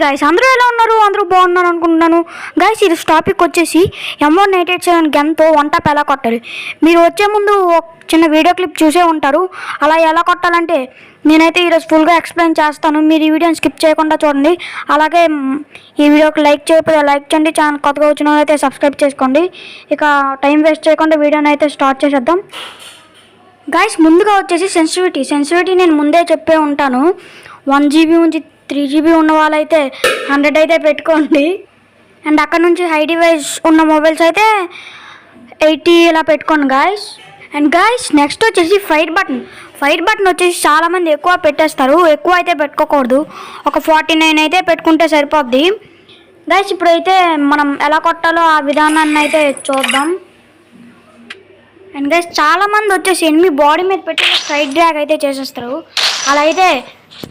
Guys, అందరూ ఎలా ఉన్నారు? అందరూ బాగున్నారు అనుకుంటున్నాను. గాయస్, ఇది టాపిక్ వచ్చేసి M187 గన్తో వన్ టాప్ ఎలా కొట్టాలి. మీరు వచ్చే ముందు ఒక చిన్న వీడియో క్లిప్ చూసే ఉంటారు. అలా ఎలా కొట్టాలంటే నేనైతే ఈరోజు ఫుల్గా ఎక్స్ప్లెయిన్ చేస్తాను. మీరు ఈ వీడియోని స్కిప్ చేయకుండా చూడండి. అలాగే ఈ వీడియోకి లైక్ చేయకపోతే లైక్ చేయండి. ఛానల్ కొత్తగా వచ్చిన అయితే సబ్స్క్రైబ్ చేసుకోండి. ఇక టైం వేస్ట్ చేయకుండా వీడియోని అయితే స్టార్ట్ చేసేద్దాం. గాయస్, ముందుగా వచ్చేసి సెన్సిటివిటీ నేను ముందే చెప్పే ఉంటాను. 1 GB నుంచి 3 GB ఉన్న వాళ్ళైతే 100 అయితే పెట్టుకోండి. అండ్ అక్కడ నుంచి హై డివైస్ ఉన్న మొబైల్స్ అయితే 80 ఇలా పెట్టుకోండి గాయస్. అండ్ గాయస్, నెక్స్ట్ వచ్చేసి ఫైర్ బటన్ వచ్చేసి చాలామంది ఎక్కువ పెట్టేస్తారు. ఎక్కువ అయితే పెట్టుకోకూడదు. ఒక 49 అయితే పెట్టుకుంటే సరిపోద్ది. గాయస్, ఇప్పుడైతే మనం ఎలా కొట్టాలో ఆ విధానాన్ని అయితే చూద్దాం. అండ్ గైస్, చాలామంది వచ్చేసి ఎనిమి బాడీ మీద పెట్టి సైడ్ డ్రాగ్ అయితే చేసేస్తారు. అలా అయితే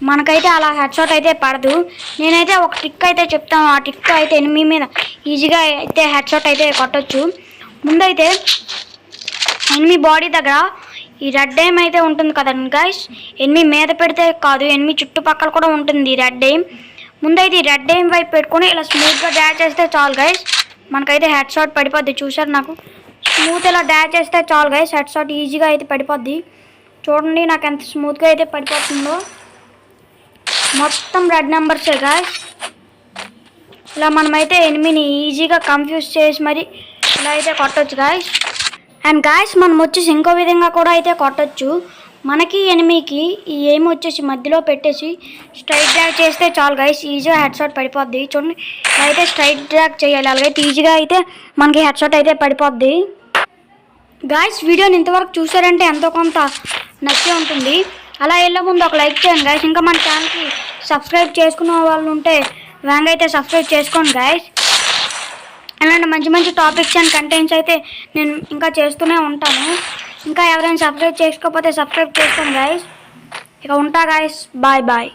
మనకైతే అలా హెడ్ షాట్ అయితే పడదు. నేనైతే ఒక ట్రిక్ అయితే చెప్తాను. ఆ ట్రిక్ అయితే ఎనిమి మీద ఈజీగా అయితే హెడ్ షాట్ అయితే కొట్టచ్చు. ముందైతే ఎనిమి బాడీ దగ్గర ఈ రెడ్ ఎయిమ్ అయితే ఉంటుంది కదండి గైస్. ఎనిమి మీద పెడితే కాదు, ఎనిమి చుట్టుపక్కల కూడా ఉంటుంది ఈ రెడ్ ఎయిమ్. ముందైతే ఈ రెడ్ ఎయిమ్ వైపు పెట్టుకొని ఇలా స్మూత్గా డ్యాష్ చేస్తే చాలు గైస్, మనకైతే హెడ్ షాట్ పడిపోద్ది. చూసారు, నాకు స్మూత్ ఇలా డ్యాష్ చేస్తే చాలు గైస్, హెడ్ షాట్ ఈజీగా అయితే పడిపోద్ది. చూడండి నాకు ఎంత స్మూత్గా అయితే పడిపోతుందో. మొత్తం రెడ్ నెంబర్సే గైస్. ఇలా మనమైతే ఎనిమిని ఈజీగా కన్ఫ్యూజ్ చేసి మరి ఇలా అయితే కొట్టచ్చు గైస్. అండ్ గైస్, మనం వచ్చేసి ఇంకో విధంగా కూడా అయితే కొట్టచ్చు. మనకి ఎనిమికి ఈ ఎయిమ్ వచ్చేసి మధ్యలో పెట్టేసి స్ట్రైట్ డ్రాగ్ చేస్తే చాలు గైస్, ఈజీగా హెడ్ షాట్ పడిపోద్ది. చూడండి, ఇలా అయితే స్ట్రైట్ డ్రాగ్ చేయాలి. అలాగైతే ఈజీగా అయితే మనకి హెడ్ షాట్ అయితే పడిపోద్ది. గాయస్, వీడియోని ఇంతవరకు చూసారంటే ఎంతో కొంత నచ్చే ఉంటుంది. అలా వెళ్ళే ముందు ఒక లైక్ చేయండి గాయస్. ఇంకా మన ఛానల్కి సబ్స్క్రైబ్ చేసుకున్న వాళ్ళు ఉంటే వేగంగా అయితే సబ్స్క్రైబ్ చేసుకోండి గాయస్. అలాంటి మంచి మంచి టాపిక్స్ అండ్ కంటెంట్స్ అయితే నేను ఇంకా చేస్తూనే ఉంటాను. ఇంకా ఎవరైనా సబ్స్క్రైబ్ చేసుకోకపోతే సబ్స్క్రైబ్ చేసుకోండి గాయస్. ఇక ఉంటా గాయస్, బాయ్ బాయ్.